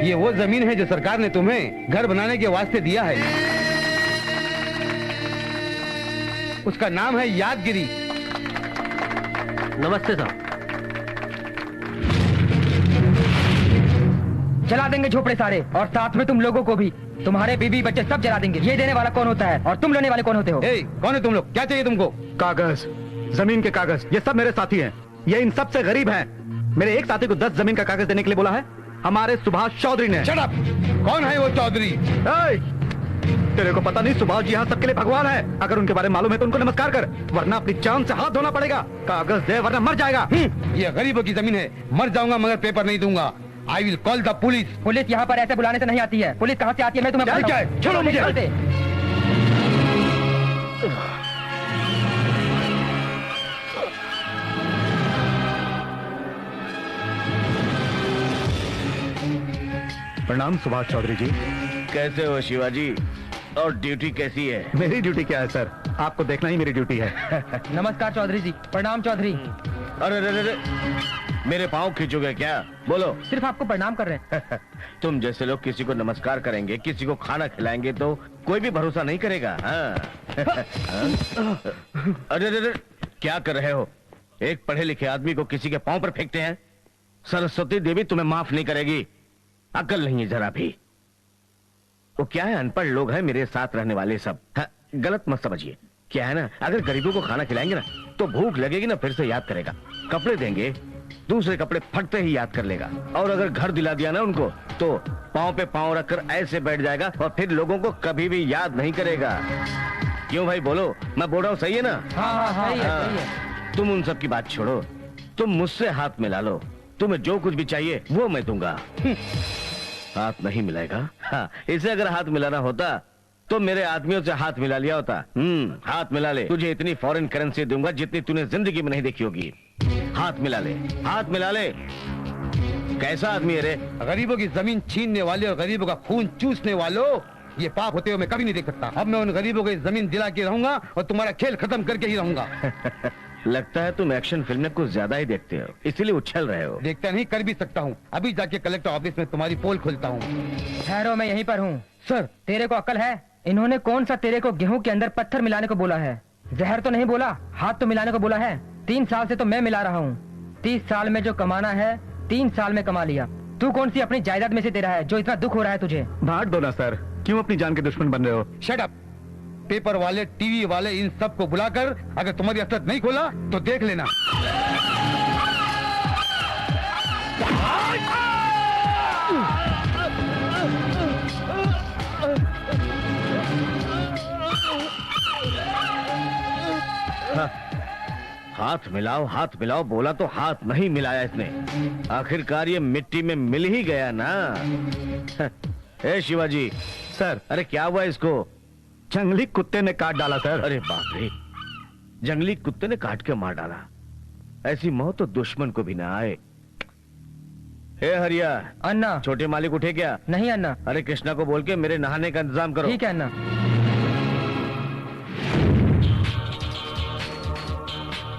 ये वो जमीन है जो सरकार ने तुम्हें घर बनाने के वास्ते दिया है। उसका नाम है यादगिरी। नमस्ते साहब। जला देंगे झोपड़े सारे, और साथ में तुम लोगों को भी। तुम्हारे बीवी बच्चे सब जला देंगे। ये देने वाला कौन होता है और तुम लेने वाले कौन होते हो? कौन है तुम लोग? क्या चाहिए तुमको? कागज, जमीन के कागज। ये सब मेरे साथी हैं। ये इन सबसे गरीब हैं। मेरे एक साथी को 10 जमीन का कागज देने के लिए बोला है हमारे सुभाष चौधरी ने। Shut up! कौन है वो चौधरी? तेरे को पता नहीं सुभाष जी यहाँ सबके लिए भगवान है। अगर उनके बारे में मालूम है तो उनको नमस्कार कर, वरना अपनी जान से हाथ धोना पड़ेगा। कागज दे वरना मर जाएगा। ये गरीबों की जमीन है। मर जाऊंगा मगर पेपर नहीं दूंगा। I will call the police. Police यहाँ पर ऐसे बुलाने से नहीं आती है। पुलिस कहाँ से आती है मैं तुम्हें बताता हूँ। चलो मुझे। प्रणाम सुभाष चौधरी जी। कैसे हो शिवाजी? और ड्यूटी कैसी है? मेरी ड्यूटी क्या है सर? आपको देखना ही मेरी ड्यूटी है। नमस्कार चौधरी जी। प्रणाम चौधरी। अरे रे रे रे, मेरे पाँव खींचोगे क्या? बोलो। सिर्फ आपको प्रणाम कर रहे हैं। तुम जैसे लोग किसी को नमस्कार करेंगे, किसी को खाना खिलाएंगे तो कोई भी भरोसा नहीं करेगा। हाँ। अरे रे रे, क्या कर रहे हो? एक पढ़े लिखे आदमी को किसी के पाँव पर फेंकते हैं? सरस्वती देवी तुम्हें माफ नहीं करेगी। अकल नहीं है जरा भी। वो क्या है, अनपढ़ लोग हैं मेरे साथ रहने वाले सब। हाँ, गलत मत समझिए। क्या है ना, अगर गरीबों को खाना खिलाएंगे ना तो भूख लगेगी ना, फिर से याद करेगा। कपड़े देंगे, दूसरे कपड़े फटते ही याद कर लेगा। और अगर घर दिला दिया ना उनको तो पाँव पे पाँव रखकर ऐसे बैठ जाएगा और फिर लोगों को कभी भी याद नहीं करेगा। क्यों भाई बोलो, मैं बोल रहा हूँ सही है ना? हाँ, सही है। तुम उन सब की बात छोड़ो, तुम मुझसे हाथ मिला लो। तुम्हें जो कुछ भी चाहिए वो मैं दूंगा। हाथ नहीं मिलाएगा? हाँ, इसे अगर हाथ मिलाना होता तो मेरे आदमियों से हाथ मिला लिया होता। हाथ मिला ले। तुझे इतनी फॉरेन करेंसी दूंगा जितनी तूने जिंदगी में नहीं देखी होगी। हाथ मिला ले, हाथ मिला ले। कैसा आदमी है रे? गरीबों की जमीन छीनने वाले और गरीबों का खून चूसने वालों, ये पाप होते हुए मैं कभी नहीं देख सकता। अब मैं उन गरीबों को जमीन दिला के रहूंगा और तुम्हारा खेल खत्म करके ही रहूंगा। लगता है तुम एक्शन फिल्म में कुछ ज्यादा ही देखते हो, इसीलिए उछल रहे हो। देखता नहीं, कर भी सकता हूँ। अभी जाके कलेक्टर ऑफिस में तुम्हारी पोल खोलता हूँ। ठहरो, मैं यहीं पर हूँ। सर, तेरे को अक्ल है? इन्होंने कौन सा तेरे को गेहूं के अंदर पत्थर मिलाने को बोला है? जहर तो नहीं बोला, हाथ तो मिलाने को बोला है। 3 साल से तो मैं मिला रहा हूँ। 30 साल में जो कमाना है 3 साल में कमा लिया। तू कौन सी अपनी जायदाद में से दे रहा है जो इतना दुख हो रहा है तुझे? बांट दो ना सर, क्यों अपनी जान के दुश्मन बन रहे हो? Shut up! पेपर वाले, टीवी वाले, इन सब को बुलाकर अगर तुम्हारी असलियत नहीं खोला तो देख लेना। हाथ मिलाओ, हाथ मिलाओ बोला तो हाथ नहीं मिलाया इसने। आखिरकार ये मिट्टी में मिल ही गया ना। ए शिवाजी। सर। अरे क्या हुआ इसको? जंगली कुत्ते ने काट डाला सर। अरे बाप रे, जंगली कुत्ते ने काट के मार डाला। ऐसी मौत तो दुश्मन को भी ना आए। ए हरिया। अन्ना। छोटे मालिक उठे क्या? नहीं अन्ना। अरे कृष्णा को बोल के मेरे नहाने का इंतजाम करो। ठीक है अन्ना।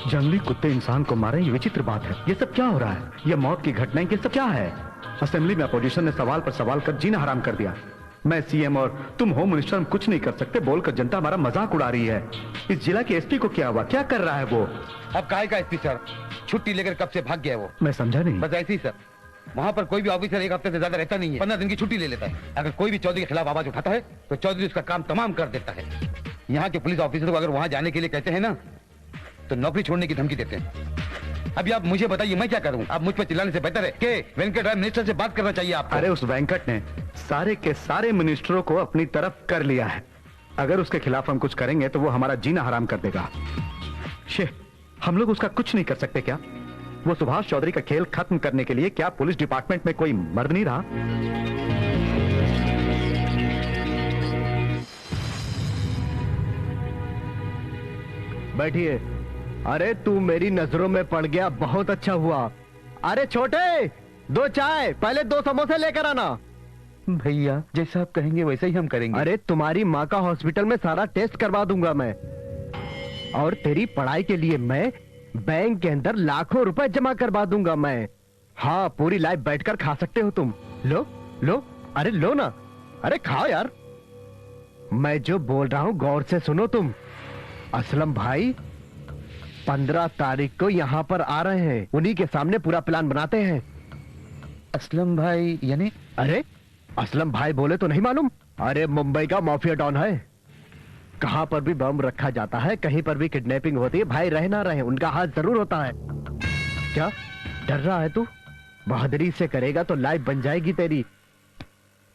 जंगली कुत्ते इंसान को मारे, ये विचित्र बात है। ये सब क्या हो रहा है? ये मौत की घटनाएं, ये सब क्या है? असेंबली में अपोजिशन ने सवाल पर सवाल कर जीना हराम कर दिया। मैं सीएम और तुम होम मिनिस्टर, हम कुछ नहीं कर सकते बोलकर जनता हमारा मजाक उड़ा रही है। इस जिला के एसपी को क्या हुआ? क्या कर रहा है वो? अब काहे का एसपी सर? छुट्टी लेकर कब से भाग गया वो? मैं समझा नहीं। बस ऐसे ही सर। वहाँ पर कोई भी ऑफिसर 1 हफ्ते से ज्यादा रहता नहीं है। 15 दिन की छुट्टी ले लेता है। अगर कोई भी चौधरी के खिलाफ आवाज उठाता है तो चौधरी उसका काम तमाम कर देता है। यहाँ के पुलिस ऑफिसर को अगर वहाँ जाने के लिए कहते हैं ना तो नौकरी छोड़ने की धमकी देते हैं। अभी आप मुझे बताइए मैं क्या करूं? आप मुझ पर चिल्लाने से बेहतर है कि वेंकट राय मिनिस्टर से बात करना चाहिए आपको। अरे उस वेंकट ने सारे के सारे मिनिस्टरों को अपनी तरफ कर लिया है। अगर उसके खिलाफ हम कुछ करेंगे तो वो हमारा जीना हराम कर देगा। हम लोग उसका कुछ नहीं कर सकते क्या? वो सुभाष चौधरी का खेल खत्म करने के लिए क्या पुलिस डिपार्टमेंट में कोई मर्द नहीं रहा? बैठिए। अरे तू मेरी नजरों में पड़ गया, बहुत अच्छा हुआ। अरे छोटे, 2 चाय, पहले 2 समोसे लेकर आना। भैया जैसा आप कहेंगे वैसे ही हम करेंगे। अरे तुम्हारी माँ का हॉस्पिटल में सारा टेस्ट करवा दूंगा मैं, और तेरी पढ़ाई के लिए मैं बैंक के अंदर लाखों रुपए जमा करवा दूंगा मैं। हाँ, पूरी लाइफ बैठकर खा सकते हो तुम। लो लो, अरे लो ना, अरे खाओ यार। मैं जो बोल रहा हूँ गौर से सुनो तुम। असलम भाई 15 तारीख को यहाँ पर आ रहे हैं, उन्हीं के सामने पूरा प्लान बनाते हैं। असलम भाई यानी? अरे असलम भाई बोले तो नहीं मालूम? अरे मुंबई का माफिया डॉन है, कहां पर भी बम रखा जाता है, कहीं पर भी किडनैपिंग होती है, भाई रहे ना रहे उनका हाथ जरूर होता है। क्या डर रहा है तू? बहादुरी से करेगा तो लाइफ बन जाएगी तेरी,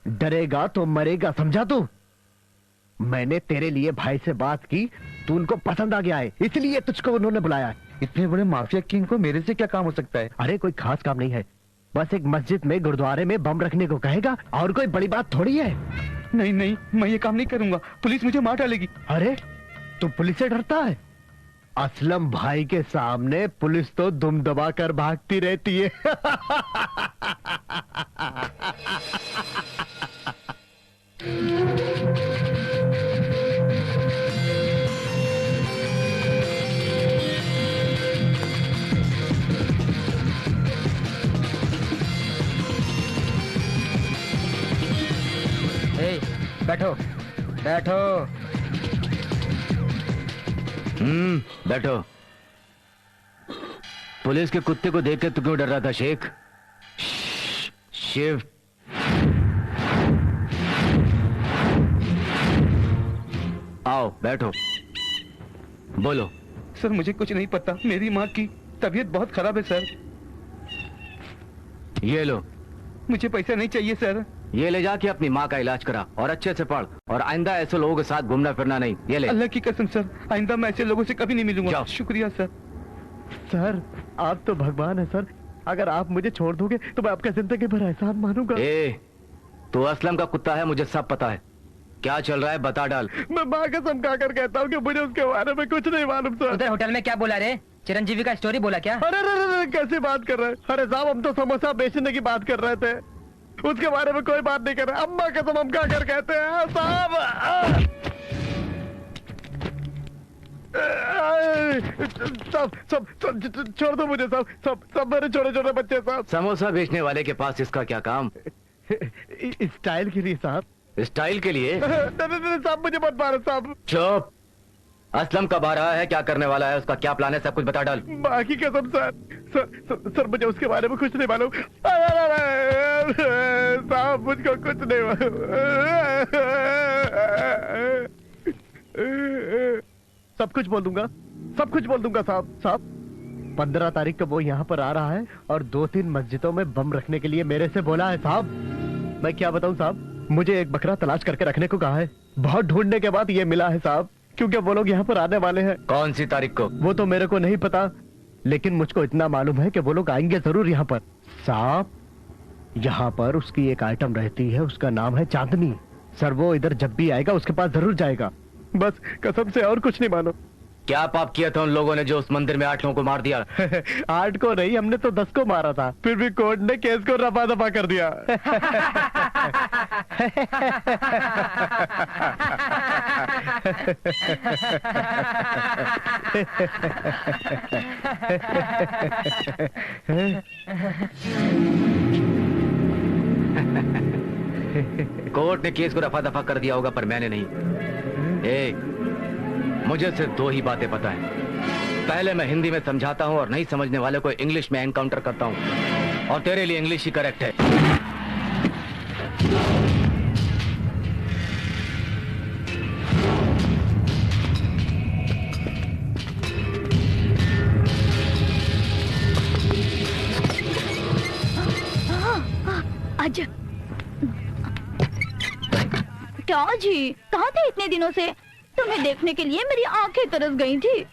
डरेगा तो मरेगा, समझा तू? मैंने तेरे लिए भाई से बात की, तू उनको पसंद आ गया है, इसलिए तुझको उन्होंने बुलाया है। इतने बड़े माफिया किंग को मेरे से क्या काम हो सकता है? अरे कोई खास काम नहीं है, बस एक मस्जिद में गुरुद्वारे में बम रखने को कहेगा, और कोई बड़ी बात थोड़ी है। नहीं नहीं, मैं ये काम नहीं करूंगा, पुलिस मुझे मार डालेगी। अरे तू पुलिस से डरता है? असलम भाई के सामने पुलिस तो दुम दबा कर भागती रहती है। बैठो बैठो। बैठो। पुलिस के कुत्ते को देख के तू क्यों डर रहा था शेख? शिव आओ बैठो, बोलो। सर मुझे कुछ नहीं पता, मेरी माँ की तबीयत बहुत खराब है सर। ये लो। मुझे पैसा नहीं चाहिए सर। ये ले जाके अपनी माँ का इलाज करा और अच्छे से पढ़, और आइंदा ऐसे लोगों के साथ घूमना फिरना नहीं। ये ले। अल्लाह की कसम सर, आइंदा मैं ऐसे लोगों से कभी नहीं मिलूंगा। जाओ। शुक्रिया सर। सर आप तो भगवान है सर, अगर आप मुझे छोड़ दोगे तो मैं आपका जिंदगी भर एहसान मानूंगा। तू असलम का कुत्ता है, मुझे सब पता है। क्या चल रहा है बता डाल। मैं माँ कसम खाकर कहता हूँ कि मुझे उसके बारे में कुछ नहीं मालूम सर। उधर होटल में क्या बोला रे? चिरंजीवी का स्टोरी बोला क्या? अरे अरे कैसे बात कर रहे हैं? अरे साहब हम तो समोसा बेचने की बात कर रहे थे, उसके बारे में कोई बात नहीं कर रहे। अम्मा कसम हम क्या कर कहते हैं साहब। सब सब सब छोड़ दो मुझे साहब, सब सब मेरे छोटे छोटे बच्चे साहब। समोसा बेचने वाले के पास इसका क्या काम? स्टाइल के लिए साहब। स्टाइल के लिए? नहीं साहब मुझे मत मारो साहब। चुप। असलम कब आ रहा है, क्या करने वाला है, उसका क्या प्लान है, सब कुछ बता डाल। माँ की कसम सर मुझे उसके बारे में कुछ नहीं मालूम साहब, मुझको कुछ नहीं मालूम। सब कुछ बोल दूंगा, सब कुछ बोल दूंगा साहब। साहब 15 तारीख को वो यहाँ पर आ रहा है और 2-3 मस्जिदों में बम रखने के लिए मेरे से बोला है साहब। मैं क्या बताऊं साहब, मुझे एक बकरा तलाश करके रखने को कहा है, बहुत ढूंढने के बाद ये मिला है साहब, क्योंकि वो लोग यहाँ पर आने वाले हैं। कौन सी तारीख को? वो तो मेरे को नहीं पता, लेकिन मुझको इतना मालूम है कि वो लोग आएंगे जरूर यहाँ पर। साहब यहाँ पर उसकी एक आइटम रहती है, उसका नाम है चांदनी। सर वो इधर जब भी आएगा उसके पास जरूर जाएगा, बस कसम से और कुछ नहीं मानो। क्या पाप किया था उन लोगों ने जो उस मंदिर में 8 लोगों को मार दिया? 8 को नहीं, हमने तो 10 को मारा था, फिर भी कोर्ट ने केस को रफा दफा कर दिया। कोर्ट ने केस को रफा दफा कर दिया होगा, पर मैंने नहीं। मुझे सिर्फ 2 ही बातें पता है। पहले मैं हिंदी में समझाता हूं और नहीं समझने वाले को इंग्लिश में एनकाउंटर करता हूं, और तेरे लिए इंग्लिश ही करेक्ट है। आज क्या जी, कहाँ थे इतने दिनों से? तुम्हें देखने के लिए मेरी आंखें तरस गई थी।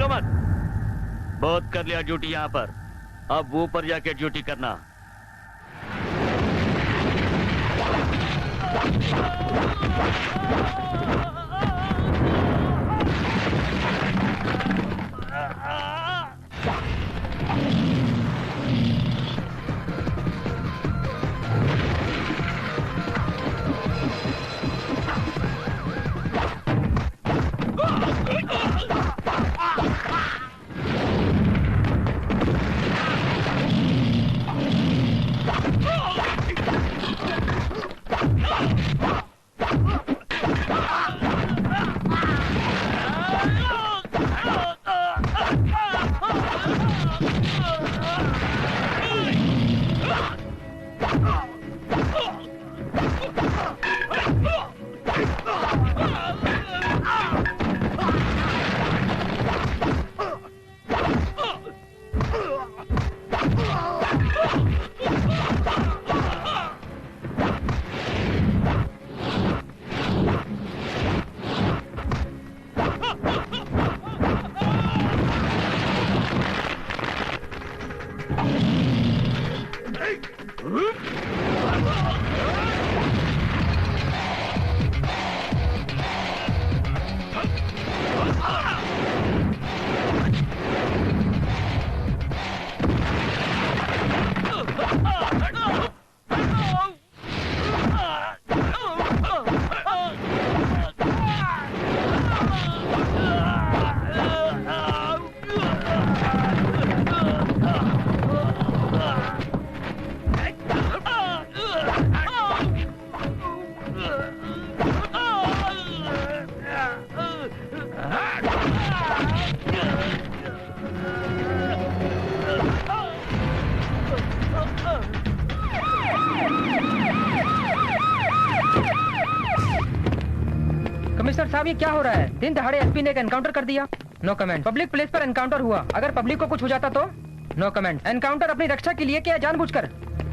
बोलो मत। बहुत कर लिया ड्यूटी यहाँ पर, अब ऊपर जाके ड्यूटी करना। कमिश्नर साहब, ये क्या हो रहा है? दिन दहाड़े एसपी ने एक एनकाउंटर कर दिया। No comment. पब्लिक प्लेस पर एनकाउंटर हुआ, अगर पब्लिक को कुछ हो जाता तो? No comment. एनकाउंटर अपनी रक्षा के लिए किया, जानबूझकर?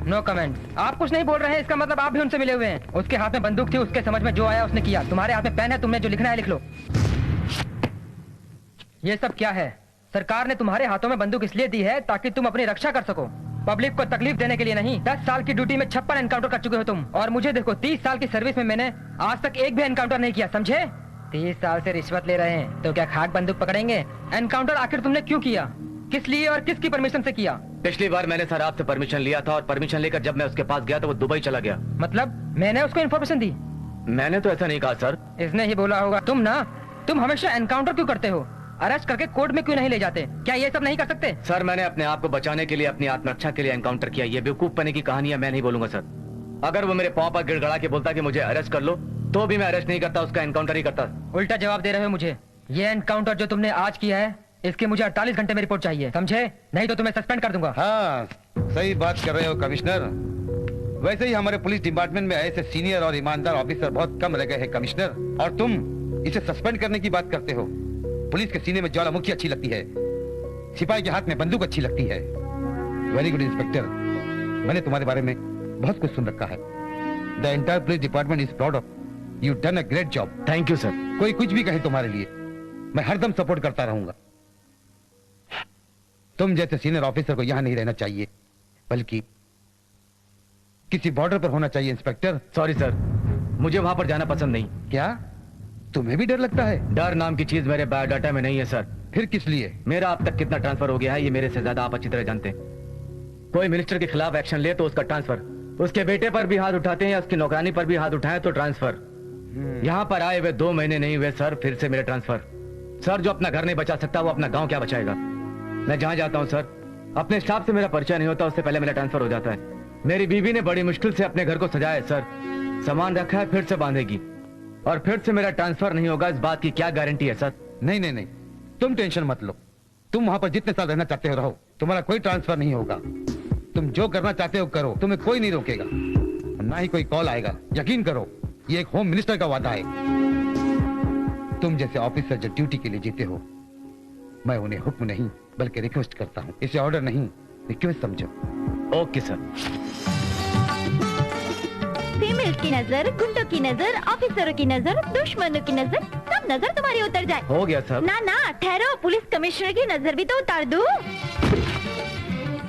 No comment. आप कुछ नहीं बोल रहे हैं, इसका मतलब आप भी उनसे मिले हुए हैं। उसके हाथ में बंदूक थी, उसके समझ में जो आया उसने किया। तुम्हारे हाथ में पेन है, तुमने जो लिखना है लिख लो। ये सब क्या है? सरकार ने तुम्हारे हाथों में बंदूक इसलिए दी है ताकि तुम अपनी रक्षा कर सको, पब्लिक को तकलीफ देने के लिए नहीं। 10 साल की ड्यूटी में 56 एनकाउंटर कर चुके हो तुम, और मुझे देखो 30 साल की सर्विस में मैंने आज तक एक भी एनकाउंटर नहीं किया, समझे? 30 साल से रिश्वत ले रहे हैं तो क्या खाक बंदूक पकड़ेंगे? एनकाउंटर आखिर तुमने क्यों किया, किस लिए और किसकी परमिशन से किया? पिछली बार मैंने सर आपसे परमिशन लिया था, और परमिशन लेकर जब मैं उसके पास गया तो वो दुबई चला गया। मतलब मैंने उसको इन्फॉर्मेशन दी? मैंने तो ऐसा नहीं कहा सर। इसने ही बोला होगा। तुम हमेशा एनकाउंटर क्यों करते हो? अरेस्ट करके कोर्ट में क्यों नहीं ले जाते? क्या ये सब नहीं कर सकते? सर मैंने अपने आप को बचाने के लिए, अपनी आत्मरक्षा के लिए एनकाउंटर किया। ये बेवकूफपने की कहानियां मैं नहीं बोलूंगा सर। अगर वो मेरे पांव पर गिड़गड़ा के बोलता कि मुझे अरेस्ट कर लो, तो भी मैं अरेस्ट नहीं करता, उसका एनकाउंटर ही करता। उल्टा जवाब दे रहे हो मुझे। ये एनकाउंटर जो तुमने आज किया है, इसके मुझे 48 घंटे में रिपोर्ट चाहिए, समझे? नहीं तो तुम्हें सस्पेंड कर दूंगा। हाँ, सही बात कर रहे हो कमिश्नर। वैसे ही हमारे पुलिस डिपार्टमेंट में ऐसे सीनियर और ईमानदार ऑफिसर बहुत कम रह गए हैं कमिश्नर, और तुम इसे सस्पेंड करने की बात करते हो। पुलिस के सीने में ज्वालामुखी अच्छी लगती है, सिपाही के हाथ में बंदूक अच्छी लगती है। वेरी गुड इंस्पेक्टर, मैंने तुम्हारे बारे में बहुत कुछ सुन रखा है। The entire police department is proud of you, done a great job. Thank you sir. कोई कुछ भी कहे तुम्हारे लिए, मैं हरदम सपोर्ट करता रहूंगा। तुम जैसे सीनियर ऑफिसर को यहां नहीं रहना चाहिए, बल्कि किसी बॉर्डर पर होना चाहिए इंस्पेक्टर। सॉरी सर, मुझे वहां पर जाना पसंद नहीं। क्या तुम्हें भी डर लगता है? डर नाम की चीज मेरे बायोडाटा में नहीं है सर। फिर किस लिए? मेरा अब तक कितना ट्रांसफर हो गया है ये मेरे से ज्यादा आप अच्छी तरह जानते हैं। कोई मिनिस्टर के खिलाफ एक्शन ले तो उसका ट्रांसफर, उसके बेटे पर भी हाथ उठाते हैं या उसकी नौकरानी पर भी हाथ उठाए तो ट्रांसफर। यहाँ पर आए हुए 2 महीने नहीं हुए सर, फिर से मेरे ट्रांसफर। सर जो अपना घर नहीं बचा सकता वो अपना गाँव क्या बचाएगा? मैं जहाँ जाता हूँ सर, अपने स्टाफ से मेरा परिचय नहीं होता, उससे पहले मेरा ट्रांसफर हो जाता है। मेरी बीवी ने बड़ी मुश्किल से अपने घर को सजाया है सर, सामान रखा है, फिर से बांधेगी, और फिर से मेरा ट्रांसफर नहीं होगा, इस बात की क्या गारंटी है सर? नहीं नहीं नहीं, तुम टेंशन मत लो। तुम वहां पर जितने साल रहना चाहते हो रहो, तुम्हारा कोई ट्रांसफर नहीं होगा। तुम जो करना चाहते हो करो, तुम्हें कोई नहीं रोकेगा, ना ही कोई कॉल आएगा। यकीन करो, ये एक होम मिनिस्टर का वादा है। तुम जैसे ऑफिसर जो ड्यूटी के लिए जीते हो, मैं उन्हें हुक्म नहीं बल्कि रिक्वेस्ट करता हूँ। इसे ऑर्डर नहीं, रिक्वेस्ट समझो। Okay sir. फीमेल की नजर, गुंडों की नजर, ऑफिसरों की नजर, दुश्मनों की नजर, सब सब नजर तुम्हारी उतर जाए। हो गया सब। ना ना ठहरो, पुलिस कमिश्नर की नजर भी तो उतार दूं।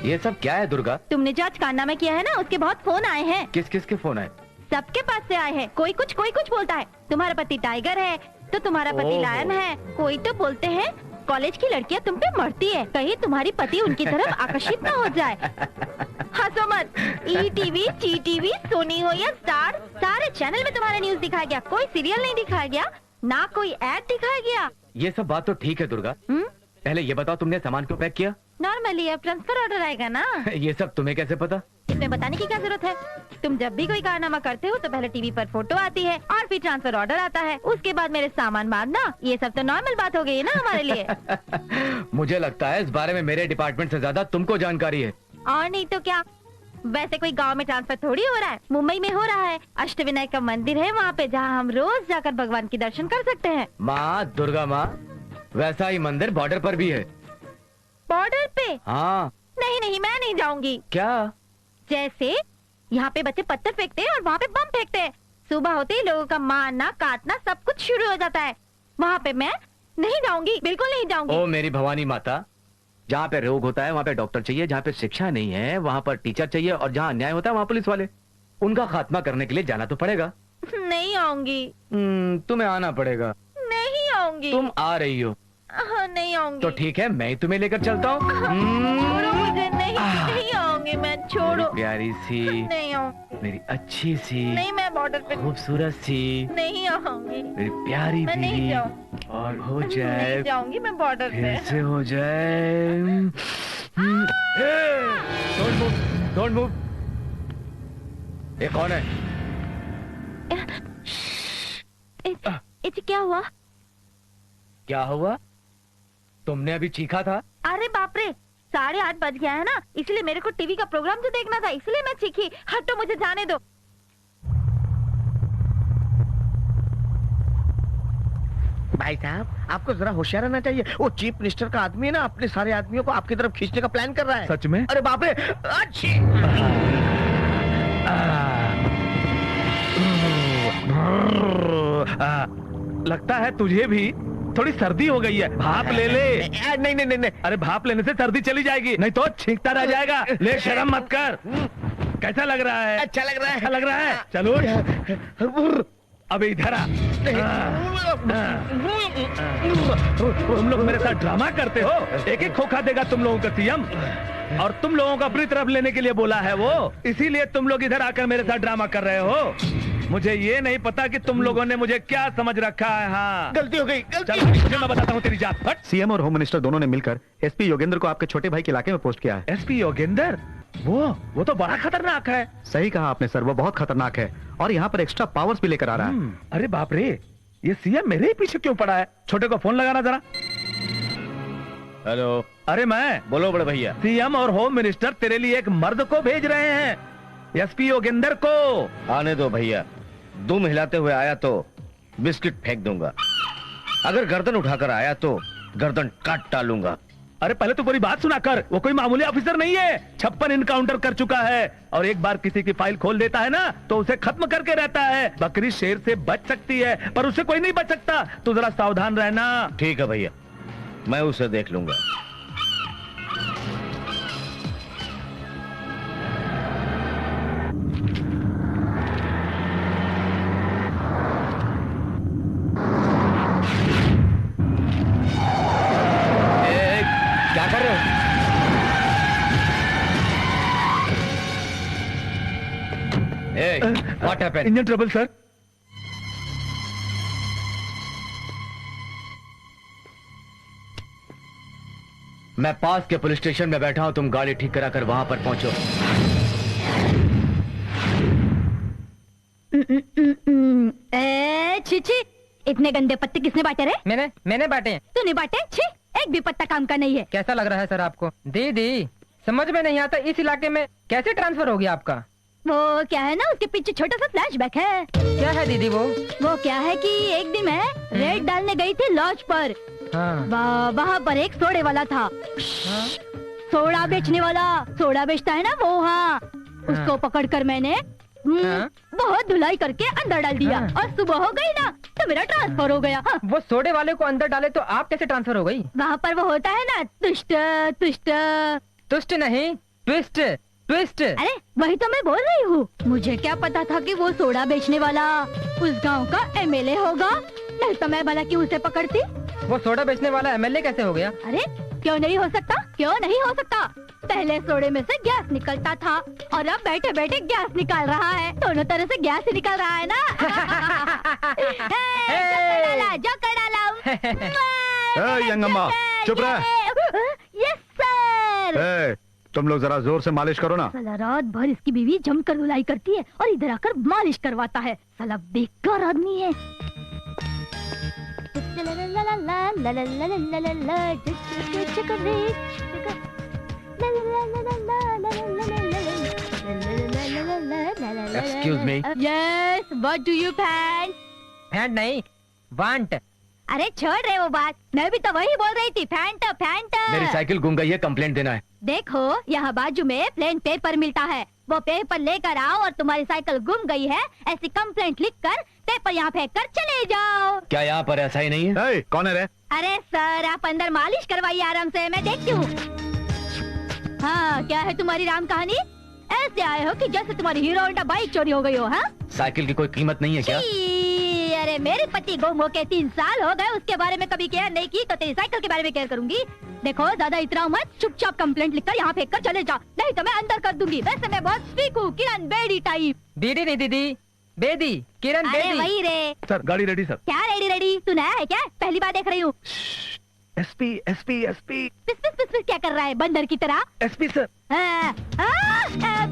ये सब क्या है दुर्गा? तुमने जो आज कारनामा किया है ना, उसके बहुत फोन आए हैं। किस किस के फोन आए? सबके पास से आए हैं। कोई कुछ बोलता है। तुम्हारा पति टाइगर है तो तुम्हारा पति ओहो। लायन है। कोई तो बोलते हैं कॉलेज की लड़कियां तुम पे मरती है, कहीं तुम्हारी पति उनकी तरफ आकर्षित न हो जाए। हंसो मत। ETV, CTV, सोनी हो या स्टार, सारे चैनल में तुम्हारा न्यूज दिखाया गया। कोई सीरियल नहीं दिखाया गया, ना कोई एड दिखाया गया। ये सब बात तो ठीक है दुर्गा, पहले ये बताओ तुमने सामान क्यों पैक किया? नॉर्मली अब ट्रांसफर ऑर्डर आएगा ना। ये सब तुम्हें कैसे पता? इसमें बताने की क्या जरूरत है? तुम जब भी कोई कारनामा करते हो तो पहले टीवी पर फोटो आती है और फिर ट्रांसफर ऑर्डर आता है, उसके बाद मेरे सामान मारना। ये सब तो नॉर्मल बात हो गई है ना हमारे लिए। मुझे लगता है इस बारे में मेरे डिपार्टमेंट से ज्यादा तुमको जानकारी है। और नहीं तो क्या। वैसे कोई गांव में ट्रांसफर थोड़ी हो रहा है, मुंबई में हो रहा है। अष्टविनायक का मंदिर है वहाँ पे, जहाँ हम रोज जाकर भगवान की दर्शन कर सकते हैं। माँ दुर्गा माँ, वैसा ही मंदिर बॉर्डर पर भी है। बॉर्डर पे? हाँ। नहीं मैं नहीं जाऊंगी। क्या? जैसे यहाँ पे बच्चे पत्थर फेंकते हैं और वहाँ पे बम फेंकते हैं, सुबह होते ही लोगों का मारना काटना सब कुछ शुरू हो जाता है। वहाँ पे मैं नहीं जाऊंगी, बिल्कुल नहीं जाऊंगी। ओ मेरी भवानी माता, जहाँ पे रोग होता है वहाँ पे डॉक्टर चाहिए, जहाँ पे शिक्षा नहीं है वहाँ पर टीचर चाहिए, और जहाँ अन्याय होता है वहाँ पुलिस वाले। उनका खात्मा करने के लिए जाना तो पड़ेगा। नहीं आऊंगी। तुम्हें आना पड़ेगा। नहीं आऊंगी। तुम आ रही हो? हाँ, नहीं आऊंगी। तो ठीक है, मैं ही तुम्हें लेकर चलता हूँ। छोड़ो मुझे। नहीं आऊंगी मैं, छोड़ो। प्यारी सी, नहीं आऊंगी। मेरी अच्छी सी, नहीं मैं बॉर्डर पे खूबसूरत सी, नहीं आऊंगी। मेरी प्यारी मैं नहीं बीवी, जाऊंगी। और हो जाए, नहीं जाऊंगी मैं बॉर्डर पे। फिर से हो जाए। Don't move. ये कौन है? इसे क्या हुआ? क्या हुआ? तुमने अभी चीखा था? अरे बाप रे, 8:30 बज गया है ना, इसलिए मेरे को टीवी का प्रोग्राम तो देखना था, इसलिए मैं चीखी। हटो, मुझे जाने दो। भाई साहब, आपको जरा होशियार रहना चाहिए। वो चीफ मिनिस्टर का आदमी है ना, अपने सारे आदमियों को आपकी तरफ खींचने का प्लान कर रहा है। सच में? अरे बाप रे, अच्छी। लगता है तुझे भी थोड़ी सर्दी हो गई है, भाप ले ले। नहीं। अरे भाप लेने से सर्दी चली जाएगी, नहीं तो छींकता रह जाएगा। ले, शर्म मत कर। कैसा लग रहा है? अच्छा लग रहा है। अच्छा लग रहा है? चलो अबे इधर आ। तुम लोग मेरे साथ ड्रामा करते हो। एक एक खोखा देगा तुम लोगों का सीएम, और तुम लोगों को अपनी तरफ लेने के लिए बोला है वो, इसीलिए तुम लोग इधर आकर मेरे साथ ड्रामा कर रहे हो। मुझे ये नहीं पता कि तुम लोगों ने मुझे क्या समझ रखा है। हाँ, गलती हो गई। चल मुझे मैं बताता हूँ तेरी जात। हट। सीएम और होम मिनिस्टर दोनों ने मिलकर एसपी योगेंद्र को आपके छोटे भाई के इलाके में पोस्ट किया है। एसपी योगेंद्र? वो तो बड़ा खतरनाक है। सही कहा आपने सर, वो बहुत खतरनाक है और यहाँ पर एक्स्ट्रा पावर्स भी लेकर आ रहा है। अरे बाप रे, ये सीएम मेरे ही पीछे क्यों पड़ा है? छोटे को फोन लगाना जरा। हेलो। अरे मैं बोलो बड़े भैया। सीएम और होम मिनिस्टर तेरे लिए एक मर्द को भेज रहे हैं, एसपी योगेंद्र को। आने दो भैया, दुम हिलाते हुए आया तो बिस्किट फेंक दूंगा, अगर गर्दन उठाकर आया तो गर्दन काट डालूंगा। अरे पहले तो पूरी बात सुना कर, वो कोई मामूली ऑफिसर नहीं है, 56 इनकाउंटर कर चुका है, और एक बार किसी की फाइल खोल देता है ना तो उसे खत्म करके रहता है। बकरी शेर से बच सकती है पर उससे कोई नहीं बच सकता, तो जरा सावधान रहना। ठीक है भैया, मैं उसे देख लूंगा। क्या कर रहे हो? What happened? Engine trouble sir. मैं पास के पुलिस स्टेशन में बैठा हूं, तुम गाड़ी ठीक करा कर वहां पर पहुंचो। छी, इतने गंदे पत्ते किसने बांटे रे? मैंने बांटे। तूने बांटे? छी, एक भी पत्ता काम का नहीं है। कैसा लग रहा है सर आपको? दीदी समझ में नहीं आता, इस इलाके में कैसे ट्रांसफर हो गया आपका? वो क्या है ना, उसके पीछे छोटा सा फ्लैशबैक है। क्या है दीदी वो? वो क्या है कि एक दिन मैं रेड डालने गई थी लॉज पर। हाँ। वहाँ पर एक सोडे वाला था। सोडा बेचने वाला, सोडा बेचता है ना वो। हाँ, उसको पकड़कर मैंने हाँ? बहुत धुलाई करके अंदर डाल दिया और सुबह हो गई ना तो मेरा ट्रांसफर हो गया। हाँ। वो सोडे वाले को अंदर डाले तो आप कैसे ट्रांसफर हो गई? वहाँ पर वो होता है ना तुष्ट तुष्ट। तुष्ट नहीं, ट्विस्ट ट्विस्ट। अरे वही तो मैं बोल रही हूँ। मुझे क्या पता था कि वो सोडा बेचने वाला उस गांव का एमएलए होगा, नहीं तो मैं भला क्यों उसे पकड़ती। वो सोडा बेचने वाला एमएलए कैसे हो गया? अरे क्यों नहीं हो सकता, क्यों नहीं हो सकता। पहले सोडे में से गैस निकलता था और अब बैठे बैठे गैस निकाल रहा है। दोनों तरह से गैस ही निकल रहा है ना। जोकर डाला। यंगम्मा चुप रह। Yes sir. तुम लोग जरा जोर से मालिश करो ना। साला रात भर इसकी बीवी जमकर धुलाई करती है और इधर आकर मालिश करवाता है। साला बेकार आदमी है। Excuse me? Yes, what do you want? Faint नहीं, वांट। अरे छोड़ रहे वो बात, मैं भी तो वही बोल रही थी। Faint faint. मेरी साइकिल गुम गई है, कंप्लेंट देना है। देखो यहाँ बाजू में प्लेन पेपर मिलता है, वो पेपर लेकर आओ और तुम्हारी साइकिल गुम गई है ऐसी कंप्लेंट लिखकर पेपर यहाँ फेंक कर चले जाओ। क्या यहाँ पर ऐसा ही नहीं है? कौन है रे? अरे सर आप अंदर मालिश करवाइए आराम से, मैं देखती हूँ। हाँ क्या है तुम्हारी राम कहानी? ऐसे आए हो कि जैसे तुम्हारी हीरो होंडा बाइक चोरी हो गई हो। हाँ साइकिल की कोई कीमत नहीं है क्या? अरे मेरे पति गुम होके 3 साल हो गए, उसके बारे में कभी केयर नहीं की तो तेरी साइकिल के बारे में केयर करूंगी। देखो ज्यादा इतना मत, चुपचाप कंप्लेंट लिखकर यहाँ फेंक कर चले जाओ, नहीं तो मैं अंदर कर दूंगी। वैसे मैं बहुत स्ट्रिक्ट हूँ, किरण बेडी टाइप। दीदी नहीं दीदी, बेदी, किरण अरे बेदी। वही रे। सर गाड़ी रेडी सर। क्या रेडी रेडी, तू नया है क्या? पहली बार देख रही हूँ। SP SP SP. पिस पिस पिस पिस क्या कर रहा है बंदर की तरह? SP sir.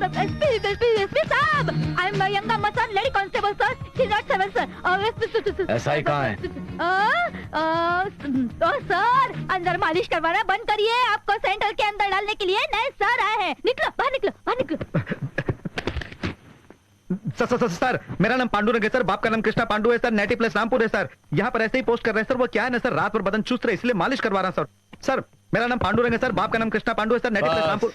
एसपी साहब, I am Yanga sir, lady constable sir, 307 सर। ऐसा ही कहाँ है? सर अंदर मालिश करवाना बंद करिए, आपको सेंटर के अंदर डालने के लिए नए सर आए हैं। निकलो बाहर, निकलो बाहर, निकलो। सर मेरा नाम पांडुरंग है सर, बाप का नाम कृष्णा पांडु है सर, नेटिव प्लेस रामपुर है सर। यहाँ पर ऐसे ही पोस्ट कर रहे हैं सर। वो क्या है ना सर, रात भर बदन चुस्त रहे इसलिए मालिश करवा रहा हूं सर। सर मेरा नाम पांडुरंग है सर, बाप का नाम कृष्णा पांडु है सर, नेटिव प्लेस रामपुर।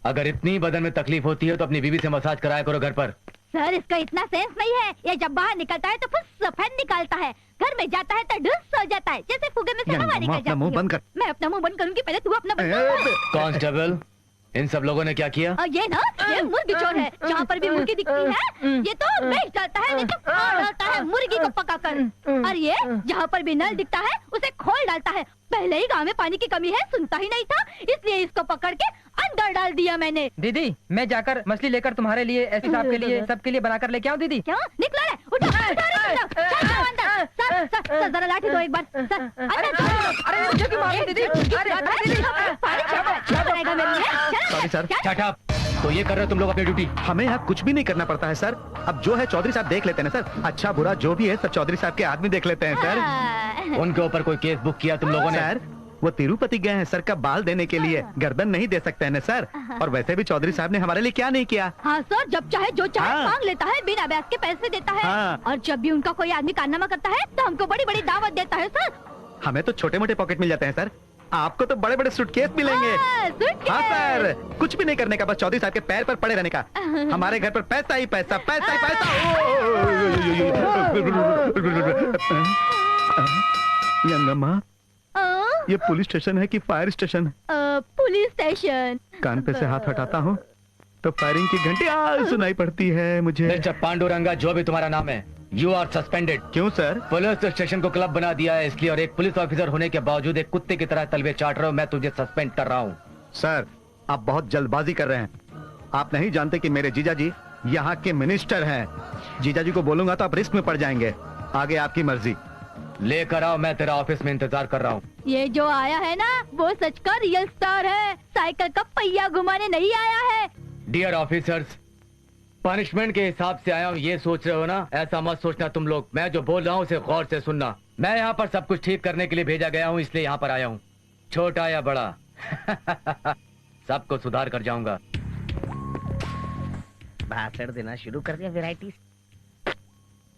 अगर इतनी बदन में तकलीफ होती है तो अपनी बीवी से मसाज कराया करो घर पर। सर इसका इतना सेंस नहीं है, ये जब बाहर निकलता है तो फुस फैन निकालता है, घर में जाता है तो ढुस हो जाता है, जैसे फुगे में से हवा निकल जाती है। मुंह बंद कर। मैं अपना मुंह बंद करूंगी, पहले तू अपना बंद कर। कांस्टेबल, इन सब लोगों ने क्या किया? ये ना, ये मुर्गी चोर है। जहाँ पर भी मुर्गी दिखती है ये तो बेच डालता है, नहीं तो फाड़ डालता है मुर्गी को पकाकर। और ये जहाँ पर भी नल दिखता है उसे खोल डालता है। पहले ही गाँव में पानी की कमी है, सुनता ही नहीं था, इसलिए इसको पकड़ के अंदर डाल दिया मैंने। दीदी मैं जाकर मछली लेकर तुम्हारे लिए, एसपी साहब के लिए, सबके लिए बनाकर लेके आऊँ दीदी। क्या निकला है? उठो, उठो, उठो, चलो अंदर। सर जरा लाठी दो एक बार। सर अंदर। अरे मुझे क्यों मार रही दीदी? Sorry sir. Shut up. तो ये कर रहे हो तुम लोग अपनी ड्यूटी? हमें यहाँ कुछ भी नहीं करना पड़ता है सर। अब जो है चौधरी साहब देख लेते हैं ना सर, अच्छा बुरा जो भी है सब चौधरी साहब के आदमी देख लेते हैं सर। उनके ऊपर कोई केस बुक किया तुम लोगों ने? सर वो तिरुपति गए हैं सर का बाल देने के लिए, गर्दन नहीं दे सकते हैं ना सर। और वैसे भी चौधरी साहब ने हमारे लिए क्या नहीं किया। हाँ सर, जब चाहे जो चाहे हाँ। मांग लेता है, बिना ब्याज के पैसे देता है। हाँ। और जब भी उनका कोई आदमी कारनामा करता है तो हमको बड़ी बड़ी दावत देता है सर। हमें तो छोटे मोटे पॉकेट मिल जाते हैं सर, आपको तो बड़े बड़े सूटकेस मिलेंगे। हाँ सर, कुछ भी नहीं करने का, बस चौधरी साहब के पैर पर पड़े रहने का। हमारे घर पर पैसा ही पैसा, पैसा ही पैसा। यंगम्मा, ये पुलिस स्टेशन है कि फायर स्टेशन है? Police station. कान पे से हाथ हटाता हूँ तो फायरिंग की घंटी सुनाई पड़ती है मुझे। मिस्टर पांडुरंगा, जो भी तुम्हारा नाम है, यू आर सस्पेंडेड। क्यों सर? पुलिस स्टेशन को क्लब बना दिया है इसलिए, और एक पुलिस ऑफिसर होने के बावजूद एक कुत्ते की तरह तलवे चाट रहे हो। मैं तुझे सस्पेंड कर रहा हूँ। सर आप बहुत जल्दबाजी कर रहे हैं। आप नहीं जानते कि मेरे जीजा जी यहाँ के मिनिस्टर हैं। जीजा जी को बोलूंगा तो आप रिस्क में पड़ जाएंगे। आगे आपकी मर्जी। लेकर आओ, मैं तेरा ऑफिस में इंतजार कर रहा हूँ। ये जो आया है ना, वो सच का रियल स्टार है, साइकिल का पहिया घुमाने नहीं आया है। डियर ऑफिसर्स, पनिशमेंट के हिसाब से आया हूँ, ये सोच रहे हो ना? ऐसा मत सोचना तुम लोग। मैं जो बोल रहा हूँ उसे गौर से सुनना। मैं यहाँ पर सब कुछ ठीक करने के लिए भेजा गया हूँ, इसलिए यहाँ पर आया हूँ। छोटा या बड़ा सबको सुधार कर जाऊंगा। भाषण देना शुरू कर दिया। वैरायटी